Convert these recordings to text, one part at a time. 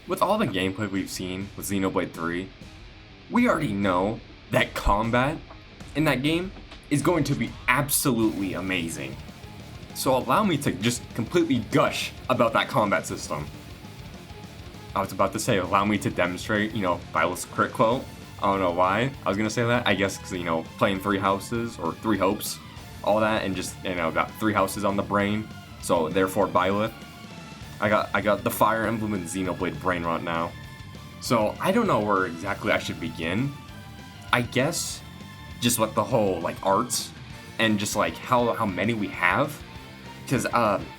with all the gameplay we've seen with Xenoblade 3, we already know that combat in that game is going to be absolutely amazing. So allow me to just completely gush about that combat system. I was about to say, allow me to demonstrate, Violet's crit quote. I don't know why I was gonna say that. I guess because, playing 3 houses or 3 hopes, all that, and just, got 3 houses on the brain. So therefore, Violet. I got the Fire Emblem and Xenoblade brain right now. So I don't know where exactly I should begin. I guess just with the whole arts and just how many we have. Because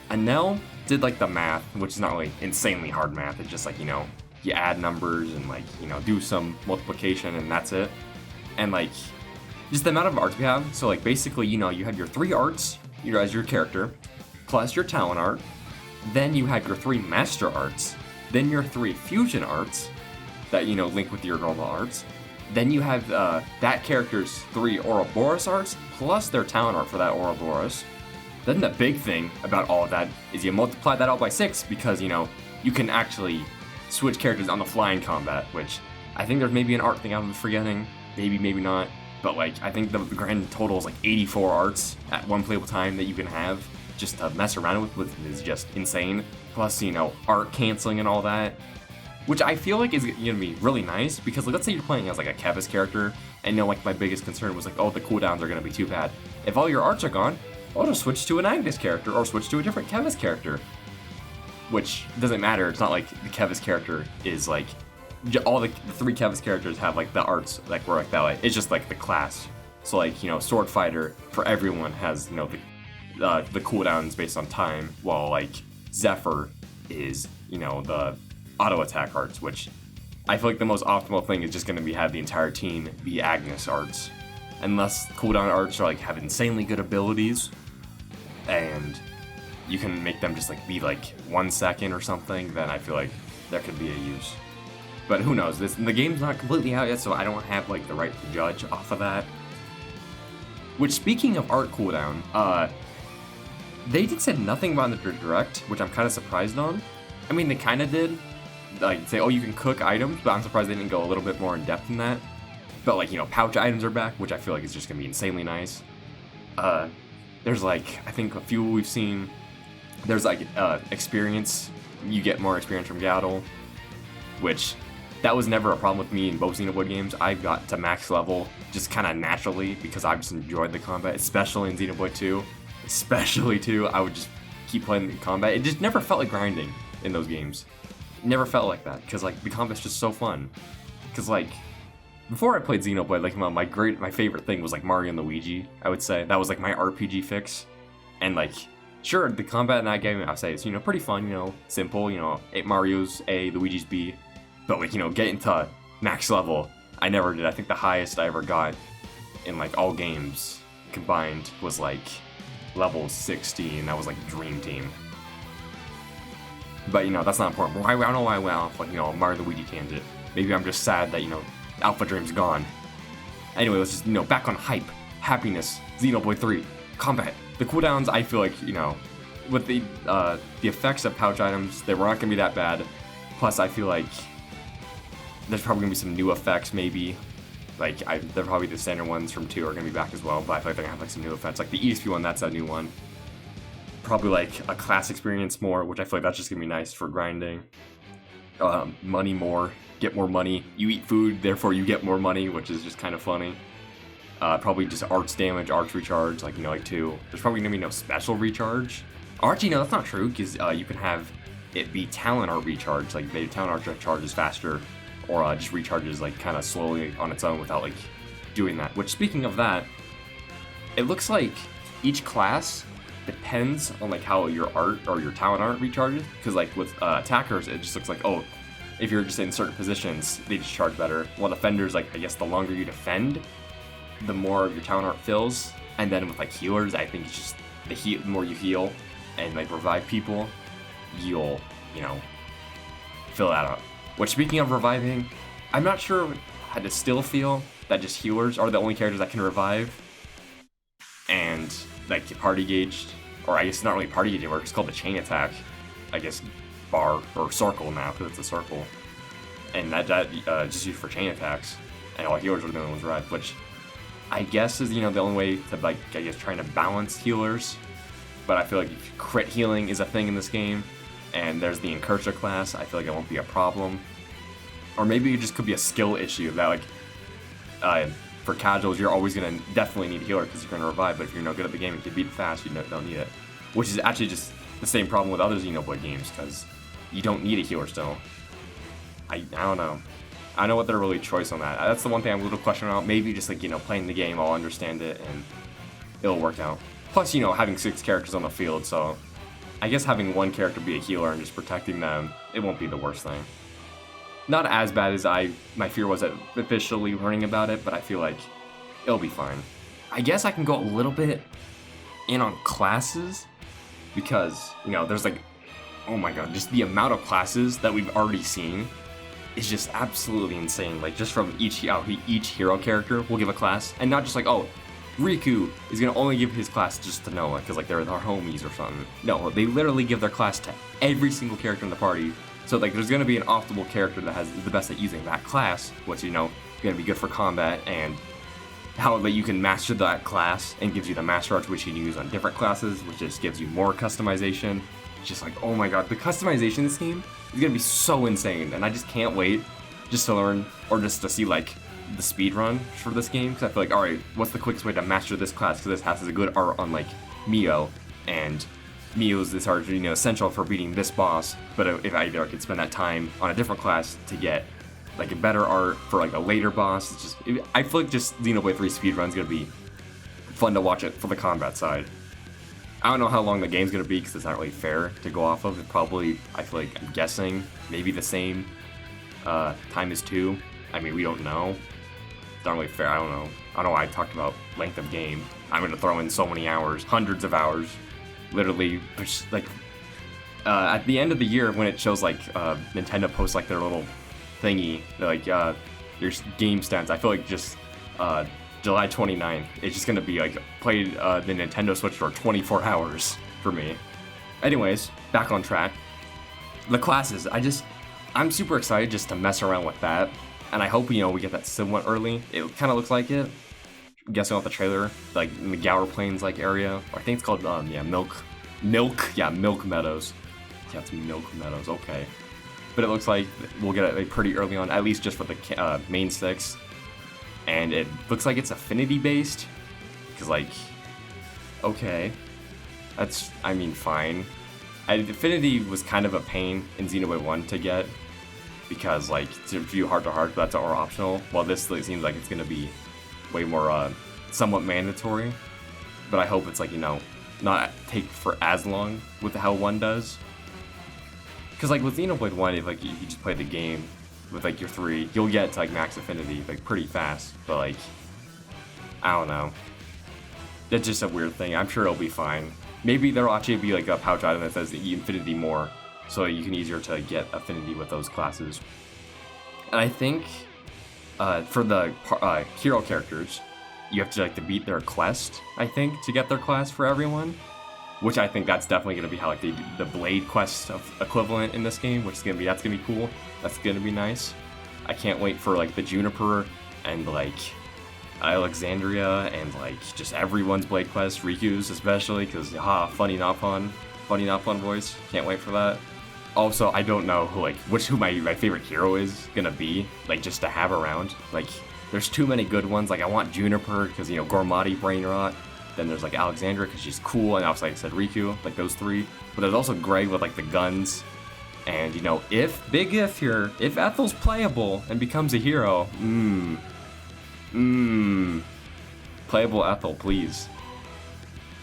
Anel did the math, which is not insanely hard math. It's just you add numbers and do some multiplication and that's it. And just the amount of arts we have. So basically you have your 3 arts as your character, plus your talent art. Then you have your 3 master arts. Then your 3 fusion arts that link with your normal arts. Then you have that character's 3 Ouroboros arts plus their talent art for that Ouroboros. Then the big thing about all of that is you multiply that out by 6 because you can actually switch characters on the fly in combat, which I think there's maybe an art thing I'm forgetting, maybe not, but I think the grand total is 84 arts at one playable time that you can have just to mess around with is just insane. Plus, art canceling and all that, which I feel is gonna be really nice because let's say you're playing as a Kevis character, and my biggest concern was oh, the cooldowns are gonna be too bad. If all your arts are gone, I'll just switch to an Agnes character or switch to a different Kevis character. Which doesn't matter, it's not the Kevis character is all the 3 Kevis characters have the arts work that way. It's just the class. So Sword Fighter for everyone has the cooldowns based on time, while Zephyr is the auto attack arts, which I feel the most optimal thing is just going to be have the entire team be Agnes arts, unless cooldown arts are have insanely good abilities, and you can make them just be 1 second or something. Then I feel there could be a use. But who knows? The game's not completely out yet, so I don't have the right to judge off of that. Which, speaking of art cooldown, they said nothing about the direct, which I'm kind of surprised on. I mean, they kind of did, say, oh, you can cook items, but I'm surprised they didn't go a little bit more in depth than that. But pouch items are back, which I feel is just gonna be insanely nice. There's I think a few we've seen. There's experience. You get more experience from Gaddle, which that was never a problem with me in both Xenoblade games. I got to max level just kind of naturally because I just enjoyed the combat, especially in Xenoblade 2. Especially 2, I would just keep playing the combat. It just never felt like grinding in those games. It never felt like that because the combat's just so fun. Because before I played Xenoblade, my favorite thing was Mario and Luigi. I would say that was my RPG fix, and sure, the combat in that game I'll say it's pretty fun, simple, 8 Mario's A, Luigi's B, but getting to max level, I never did. I think the highest I ever got in all games combined was level 60, and that was Dream Team. But that's not important. I don't know why I went off Mario Luigi tangent. Maybe I'm just sad that Alpha Dream's gone. Anyway, let's just back on hype, happiness, Xenoblade 3, combat. The cooldowns, I feel with the effects of pouch items, they were not gonna be that bad. Plus, I feel there's probably gonna be some new effects, maybe. They're probably the standard ones from 2 are gonna be back as well, but I feel they're gonna have some new effects. The EXP one, that's a new one. Probably a class experience more, which I feel that's just gonna be nice for grinding. Money more, get more money. You eat food, therefore you get more money, which is just kind of funny. Probably just arts damage, arts recharge, 2. There's probably gonna be no special recharge. Or actually, no, that's not true, because you can have it be talent art recharge, the talent art recharges faster, or just recharges kind of slowly on its own without doing that. Which, speaking of that, it looks like each class depends on how your art or your talent art recharges. Because with attackers, it just looks oh, if you're just in certain positions, they just charge better. While defenders, I guess the longer you defend, the more of your talent art fills. And then with healers, I think it's just the more you heal and revive people, you'll fill that up. Which, speaking of reviving, I'm not sure how to still feel that just healers are the only characters that can revive and party gauged, or I guess not really party gauged anymore, it's called the chain attack. I guess bar or circle now because it's a circle, and that just used for chain attacks, and all healers are the only ones red, which I guess is the only way to like trying to balance healers. But I feel like crit healing is a thing in this game, and there's the Encursor class. I feel like it won't be a problem, or maybe it just could be a skill issue that like for casuals you're always gonna definitely need a healer because you're gonna revive. But if you're no good at the game and can beat it fast, you don't need it, which is actually just the same problem with other Xenoblade games because you don't need a healer still. I don't know. I don't know what their really choice on that. That's the one thing I'm a little questioning about. Maybe just like playing the game, I'll understand it and it'll work out. Plus, having 6 characters on the field, so I guess having one character be a healer and just protecting them, it won't be the worst thing. Not as bad as my fear was at officially learning about it, but I feel like it'll be fine. I guess I can go a little bit in on classes because, there's like, oh my god, just the amount of classes that we've already seen is just absolutely insane. Like, just from each hero character will give a class, and not just like, oh, Riku is gonna only give his class just to Noah because like they're our homies or something. No, they literally give their class to every single character in the party. So like there's gonna be an optimal character that has the best at using that class, which gonna be good for combat, and how that you can master that class and gives you the master arts which you can use on different classes, which just gives you more customization. It's just like, oh my god, the customization in this game is gonna be so insane, and I just can't wait just to learn or just to see like the speed run for this game, because I feel like, alright, what's the quickest way to master this class, because this has a good art on like Mio, and Mio's this art essential for beating this boss, but if I could spend that time on a different class to get like a better art for like a later boss, it's just, I feel like just Xenoblade 3 speedrun's gonna be fun to watch it for the combat side. I don't know how long the game's gonna be because it's not really fair to go off of. It probably, I feel like, I'm guessing, maybe the same time as 2. I mean, we don't know. It's not really fair. I don't know why I talked about length of game. I'm gonna throw in so many hours, hundreds of hours. Literally, like, at the end of the year when it shows like Nintendo posts like their little thingy, like your game stats, I feel like just July 29th, it's just gonna be like played the Nintendo Switch for 24 hours for me. Anyways, back on track. The classes, I'm super excited just to mess around with that, and I hope we get that somewhat early. It kind of looks like it. I'm guessing off the trailer, like in the Gower Plains like area. I think it's called Milk Meadows. Yeah, it's Milk Meadows. Okay, but it looks like we'll get it like, pretty early on, at least just for the main 6. And it looks like it's affinity based, because like, okay, that's, I mean, fine. Affinity was kind of a pain in Xenoblade 1 to get, because like to view heart to heart, that's all optional. While this seems like it's gonna be way more somewhat mandatory, but I hope it's like not take for as long with how 1 does. Because like with Xenoblade 1, if like you just play the game with like your 3, you'll get to like max affinity like pretty fast, but like I don't know, it's just a weird thing. I'm sure it'll be fine. Maybe there'll actually be like a pouch item that says infinity more, so you can easier to get affinity with those classes. And I think for the hero characters, you have to like to beat their quest, I think, to get their class for everyone, which I think that's definitely going to be how like the Blade quest equivalent in this game, which is that's gonna be cool. That's gonna be nice. I can't wait for like the Juniper and like Alexandria and like just everyone's Blade quest, Riku's especially, because funny not fun voice. Can't wait for that. Also, I don't know who my favorite hero is gonna be, like just to have around. Like there's too many good ones. Like I want Juniper because Gormati Brain Rot. Then there's like Alexandra because she's cool, and also like I said Riku, like those 3. But there's also Greg with like the guns. And if Ethel's playable and becomes a hero, playable Ethel, please.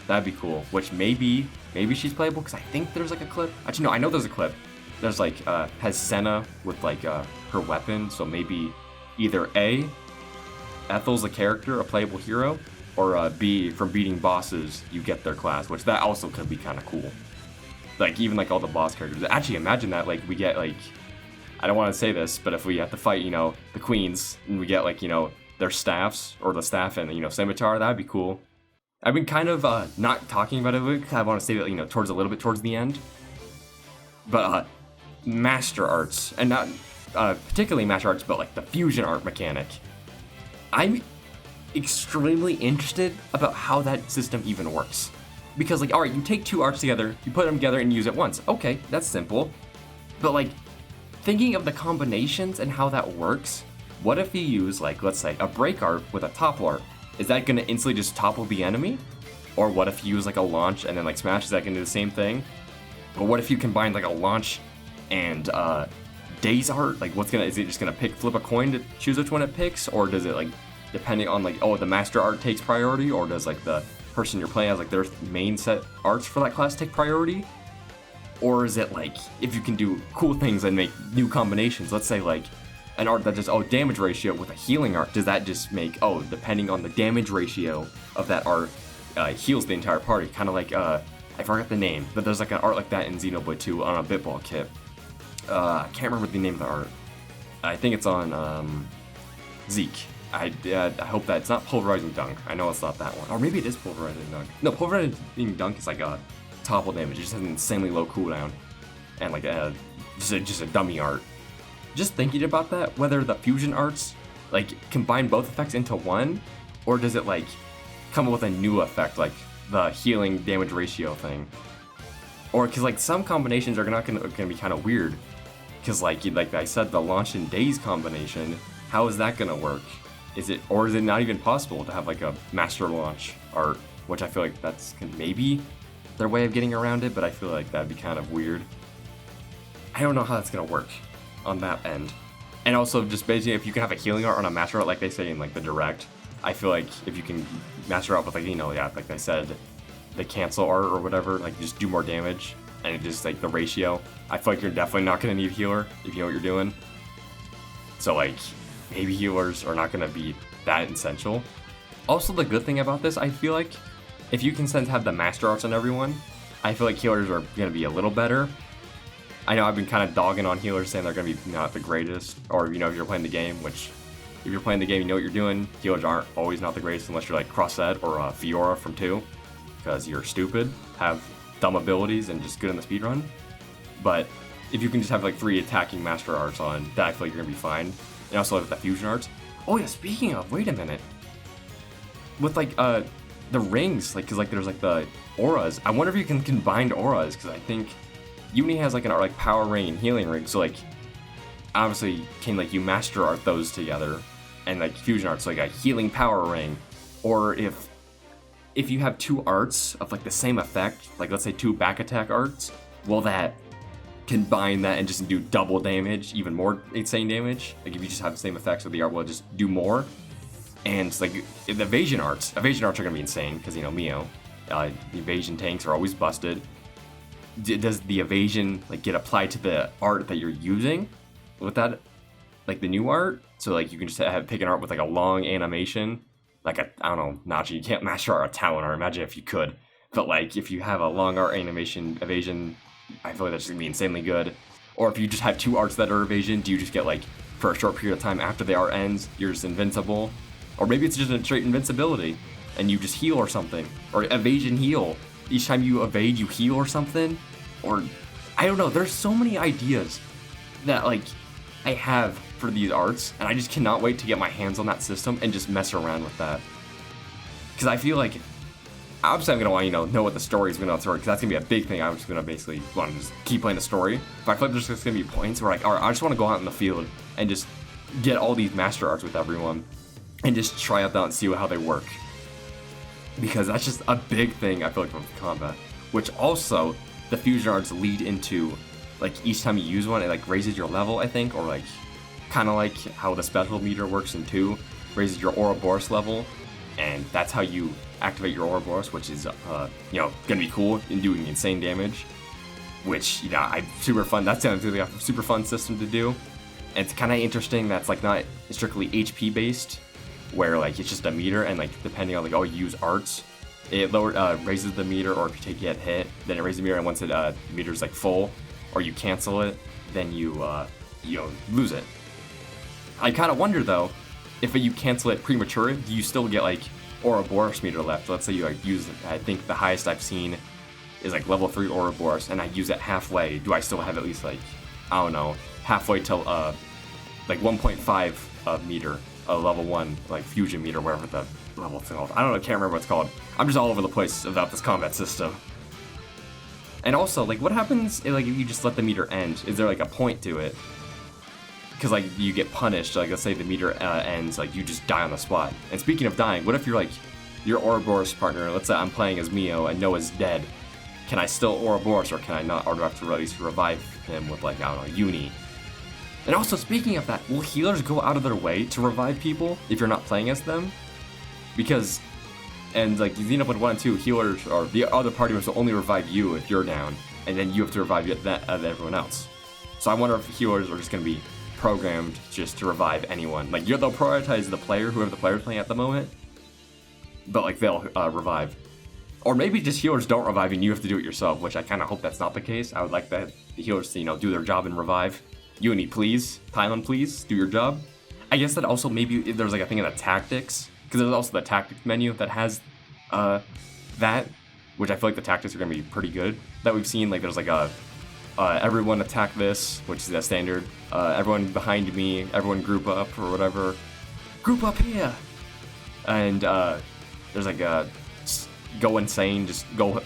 That'd be cool. Which maybe she's playable, because I think there's like a clip. Actually, no, I know there's a clip. There's like has Senna with like her weapon, so maybe either A, Ethel's a character, a playable hero, or B, from beating bosses you get their class, which that also could be kind of cool. Like even like all the boss characters. Actually, imagine that like we get like, I don't want to say this, but if we have to fight the queens and we get like their staffs, or the staff and scimitar, that'd be cool. I've been kind of not talking about it because I want to say that towards a little bit towards the end. But master arts, and not particularly master arts, but like the fusion art mechanic, I'm extremely interested about how that system even works. Because like, alright, you take two arts together, you put them together and use it once. Okay, that's simple. But like, thinking of the combinations and how that works, what if you use like, let's say, a break art with a topple art? Is that gonna instantly just topple the enemy? Or what if you use like a launch and then like smash, is that gonna do the same thing? Or what if you combine like a launch and Days art? Like is it just gonna flip a coin to choose which one it picks? Or does it like, depending on like, oh, the master art takes priority? Or does like the person you're playing as like their main set arts for that class take priority? Or is it like, if you can do cool things and make new combinations, let's say like an art that just, damage ratio with a healing art, does that just make, depending on the damage ratio of that art, heals the entire party? Kind of like, I forgot the name, but there's like an art like that in Xenoblade 2 on a Bitball kit. I can't remember the name of the art. I think it's on Zeke. I hope that it's not Pulverizing Dunk. I know it's not that one. Or maybe it is Pulverizing Dunk. No, Pulverizing Dunk is like a topple damage. It just has an insanely low cooldown. And like just a dummy art. Just thinking about that, whether the fusion arts like combine both effects into one, or does it like come up with a new effect, like the healing damage ratio thing? Or because like some combinations are gonna be kind of weird. Because like I said, the launch and Days combination, how is that gonna work? Is it not even possible to have like a master launch art? Which I feel like that's maybe their way of getting around it, but I feel like that'd be kind of weird. I don't know how that's gonna work on that end. And also just basically, if you can have a healing art on a master art, like they say in like the direct, I feel like if you can master art with like, like I said, the cancel art or whatever, like just do more damage and it just like the ratio, I feel like you're definitely not gonna need a healer if you know what you're doing. So like, maybe healers are not gonna be that essential. Also, the good thing about this, I feel like, if you can have the master arts on everyone, I feel like healers are gonna be a little better. I know I've been kind of dogging on healers, saying they're gonna be not the greatest, or if you're playing the game, which if you're playing the game, you know what you're doing. Healers aren't always not the greatest unless you're like Crossette or Fiora from 2, because you're stupid, have dumb abilities, and just good in the speedrun. But if you can just have like 3 attacking master arts on, that I feel like you're gonna be fine. And also like the fusion arts. Oh yeah, speaking of, wait a minute. With like the rings, like because like there's like the auras. I wonder if you can combine auras, because I think Uni has like an art like power ring and healing ring. So like obviously can like you master art those together, and like fusion arts, so like a healing power ring. Or if you have 2 arts of like the same effect, like let's say 2 back attack arts, will that combine that and just do double damage, even more insane damage? Like if you just have the same effects, so the art will just do more. And like the evasion arts are gonna be insane, because Mio, the evasion tanks are always busted. Does the evasion like get applied to the art that you're using with that, like the new art? So like you can just pick an art with like a long animation, like I don't know, Nachi, you can't master art a talent art, imagine if you could. But like if you have a long art animation evasion, I feel like that's just gonna be insanely good. Or if you just have 2 arts that are evasion, do you just get like, for a short period of time after the art ends, you're just invincible? Or maybe it's just a straight invincibility, and you just heal or something. Or evasion heal. Each time you evade, you heal or something? Or, I don't know, there's so many ideas that like, I have for these arts, and I just cannot wait to get my hands on that system and just mess around with that. Because I feel like, obviously I'm going to want to know what the story is going to throw, because that's going to be a big thing. I'm just going to basically want to just keep playing the story. But I feel like there's just going to be points where like, alright, I just want to go out in the field and just get all these master arts with everyone and just try out that and see how they work. Because that's just a big thing, I feel like, with combat. Which also, the fusion arts lead into, like, each time you use one, it like raises your level, I think, or like, kind of like how the special meter works in 2, raises your Ouroboros level, and that's how you activate your Ouroboros, which is, gonna be cool in doing insane damage. Which, super fun. That sounds really a super fun system to do. And it's kind of interesting that's like not strictly HP based, where like it's just a meter, and like depending on like, you use arts, it raises the meter, or if you get hit, then it raises the meter, and once it meter's like full, or you cancel it, then you lose it. I kind of wonder though, if you cancel it premature, do you still get like Ouroboros meter left? Let's say you like use, I think the highest I've seen is like level 3 Ouroboros, and I use it halfway. Do I still have at least like I don't know, halfway to like 1.5 meter, level 1, like fusion meter, whatever the level thing called. I don't know, can't remember what it's called. I'm just all over the place about this combat system. And also, like, what happens if, like, if you just let the meter end? Is there like a point to it? Because like you get punished. Like, let's say the meter ends, like you just die on the spot. And speaking of dying, what if you're like your Ouroboros partner? Let's say I'm playing as Mio and Noah's dead. Can I still Ouroboros or can I not? Or do I have to at least revive him with, like, I don't know, Uni? And also, speaking of that, will healers go out of their way to revive people if you're not playing as them? Because, and like Xenoblade 1 and 2, healers or the other party members will only revive you if you're down, and then you have to revive everyone else. So I wonder if healers are just going to be programmed just to revive anyone. Like, they'll prioritize the player, whoever the player's playing at the moment, but like they'll revive. Or maybe just healers don't revive and you have to do it yourself, which I kind of hope that's not the case. I would like the healers to, you know, do their job and revive. Uni, please. Thailand, please. Do your job. I guess that also maybe if there's like a thing in the tactics, because there's also the tactics menu that has that, which I feel like the tactics are going to be pretty good. That we've seen, like there's like a everyone attack this, which is a standard. Everyone behind me, everyone group up or whatever. Group up here! And there's like a go insane, just go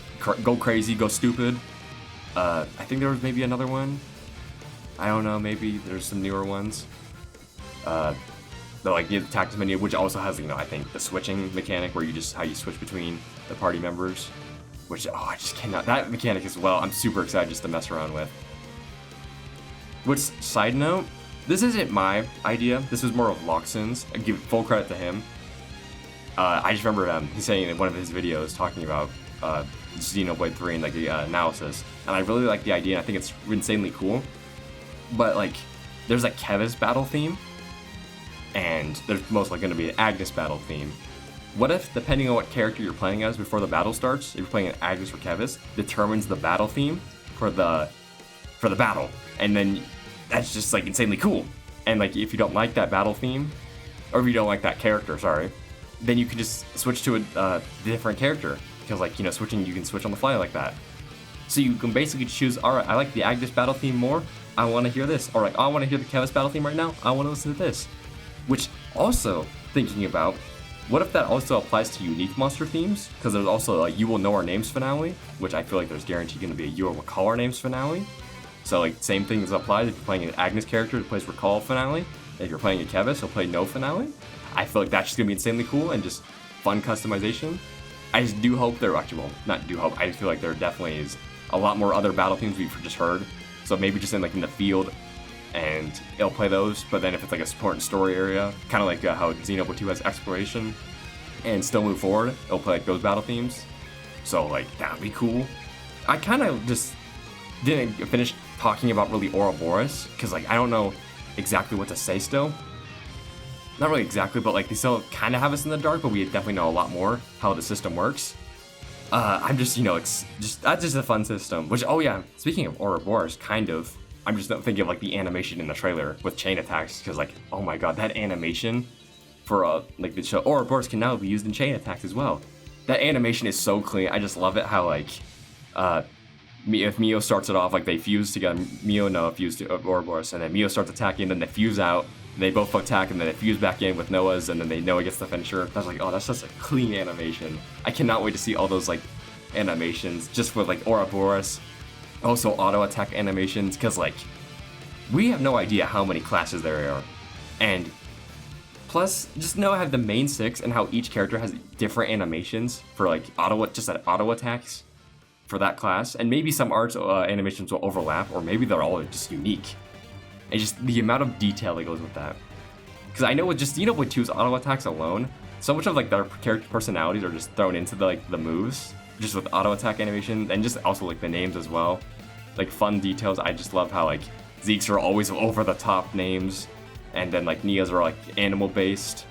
crazy, go stupid. I think there was maybe another one. I don't know, maybe there's some newer ones. The like the tactics menu, which also has, you know, I think the switching mechanic where you just how you switch between the party members, which I just cannot, that mechanic as well. I'm super excited just to mess around with. Which, side note, this isn't my idea. This was more of Loxin's. I give full credit to him. I just remember he's saying in one of his videos talking about Xenoblade 3 and like the analysis, and I really like the idea. I think it's insanely cool. But like, there's a Kevis battle theme, and there's most likely going to be an Agnes battle theme. What if, depending on what character you're playing as before the battle starts, if you're playing an Agnes or Kevis, determines the battle theme for the battle, and then that's just like insanely cool. And like, if you don't like that battle theme, or if you don't like that character, sorry, then you can just switch to a different character, because like, you know, you can switch on the fly like that. So you can basically choose, alright, I like the Agnes battle theme more, I want to hear this. Alright, I want to hear the Kevis battle theme right now, I want to listen to this. Which, also, thinking about, what if that also applies to unique monster themes? Because there's also a You Will Know Our Names finale, which I feel like there's guaranteed going to be a You Will Recall Our Names finale. So like, same things apply if you're playing an Agnes character, it plays Recall finale. If you're playing a Kevis, he'll play No finale. I feel like that's just going to be insanely cool and just fun customization. I just do hope there, actually, well, not do hope, I feel like there definitely is a lot more other battle themes we've just heard. So maybe just in like in the field, and it'll play those. But then if it's like a support and story area, kind of like how Xenoblade 2 has exploration, and still move forward, it'll play like those battle themes. So like, that'd be cool. I kind of just didn't finish talking about really Ouroboros, because like, I don't know exactly what to say still. Not really exactly, but like, they still kind of have us in the dark, but we definitely know a lot more how the system works. I'm just, you know, it's just, that's just a fun system. Which, oh yeah, speaking of Ouroboros, kind of, I'm just thinking of like the animation in the trailer with chain attacks, because like, oh my god, that animation for like the show Ouroboros can now be used in chain attacks as well. That animation is so clean. I just love it how like, if Mio starts it off, like they fuse together, Mio and Noah fuse to Ouroboros, and then Mio starts attacking, then they fuse out, and they both attack, and then they fuse back in with Noah's, and then Noah gets the finisher. I was like, oh, that's such a clean animation. I cannot wait to see all those like animations just with like Ouroboros. Also auto attack animations, because like, we have no idea how many classes there are. And plus, just know I have the main 6 and how each character has different animations for like auto attacks for that class. And maybe some animations will overlap, or maybe they're all just unique. And just the amount of detail that goes with that. Because I know with just Xenoblade 2's auto attacks alone, so much of like their character personalities are just thrown into the moves, just with auto attack animation, and just also like the names as well. Like fun details. I just love how like Zeke's are always over the top names, and then like Nia's are like animal based,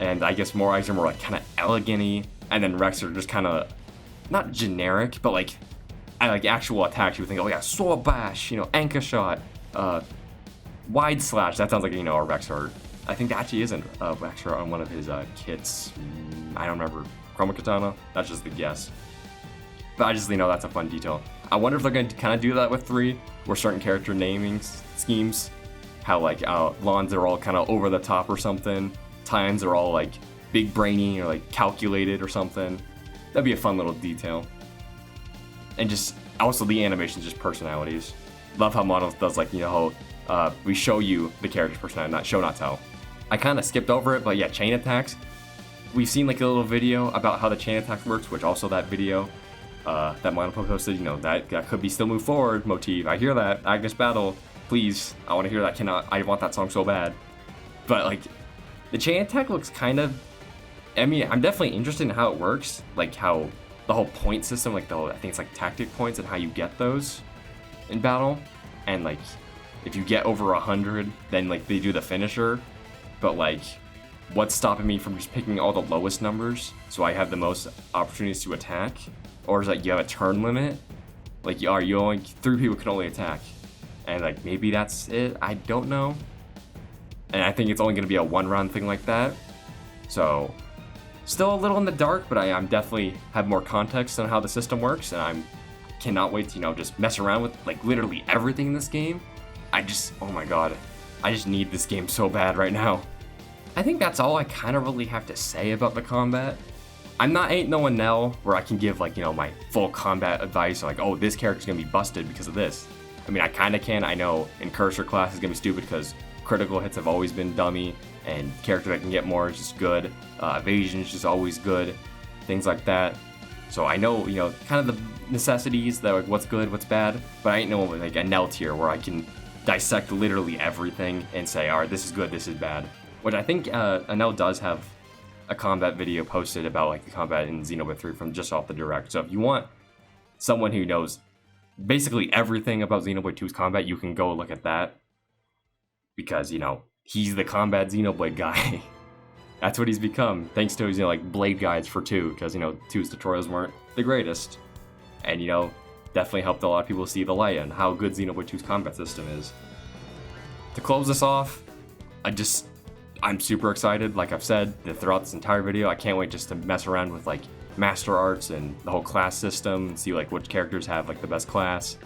and I guess Morai's are more like kind of elegant-y, and then Rex are just kind of not generic, but like I like actual attacks. You would think, oh yeah, sword bash, you know, anchor shot, wide slash. That sounds like, you know, a Rex art. I think that actually isn't a Rex art on one of his kits. I don't remember. Chroma Katana. That's just the guess. But I just, you know, that's a fun detail. I wonder if they're going to kind of do that with 3, where certain character naming schemes, how like lawns are all kind of over the top or something, Tians are all like big brainy or like calculated or something. That'd be a fun little detail. And just also the animations, just personalities. Love how Models does like, you know, how we show you the character's personality, not show, not tell. I kind of skipped over it, but yeah, chain attacks. We've seen like a little video about how the chain attack works, which also that video that Monopo posted, you know, that could be still move forward motif. I hear that. Agnes Battle, please. I want to hear that. I want that song so bad. But like, the chain attack looks kind of, I mean, I'm definitely interested in how it works, like how the whole point system, like I think it's like tactic points and how you get those in battle. And like, if you get over 100, then like they do the finisher. But like, what's stopping me from just picking all the lowest numbers so I have the most opportunities to attack? Or is that you have a turn limit? Like, you only 3 people can only attack, and like maybe that's it. I don't know. And I think it's only going to be a 1-round thing like that. So, still a little in the dark, but I'm definitely have more context on how the system works, and I cannot wait to, you know, just mess around with like literally everything in this game. Oh my god, I just need this game so bad right now. I think that's all I kind of really have to say about the combat. Ain't no one Nell where I can give like, you know, my full combat advice, like, oh, this character's gonna be busted because of this. I mean, I kind of can. I know in Cursor class is gonna be stupid because critical hits have always been dummy, and character that can get more is just good. Evasion is just always good, things like that. So I know, you know, kind of the necessities, that like what's good, what's bad, but I ain't no like a Nell tier where I can dissect literally everything and say, all right, this is good, this is bad. Which I think Nell does have a combat video posted about like the combat in Xenoblade 3 from just off the direct. So if you want someone who knows basically everything about Xenoblade 2's combat, you can go look at that. Because, you know, he's the combat Xenoblade guy. That's what he's become, thanks to his, you know, like blade guides for 2, because, you know, 2's tutorials weren't the greatest. And, you know, definitely helped a lot of people see the light and how good Xenoblade 2's combat system is. To close this off, I'm super excited, like I've said, throughout this entire video. I can't wait just to mess around with like master arts and the whole class system and see like which characters have like the best class,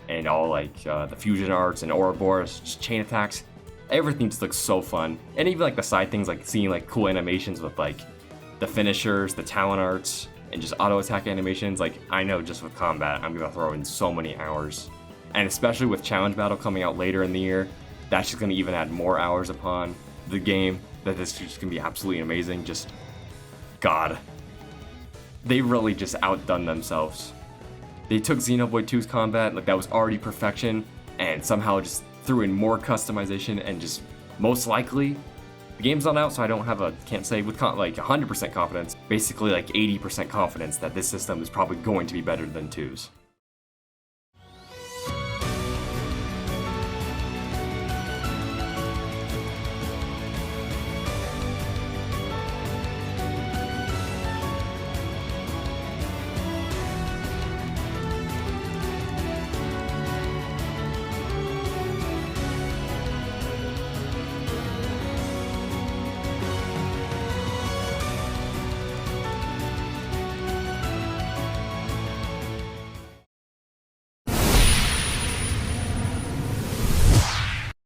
and all like the fusion arts and Ouroboros, just chain attacks. Everything just looks so fun. And even like the side things, like seeing like cool animations with like the finishers, the talent arts, and just auto attack animations. Like, I know just with combat, I'm gonna throw in so many hours. And especially with Challenge Battle coming out later in the year, that's just gonna even add more hours upon the game. That this is just gonna be absolutely amazing. Just, God. They really just outdone themselves. They took Xenoblade 2's combat, like that was already perfection, and somehow just threw in more customization, and just most likely, the game's not out, so I can't say with like 100% confidence, basically like 80% confidence that this system is probably going to be better than 2's.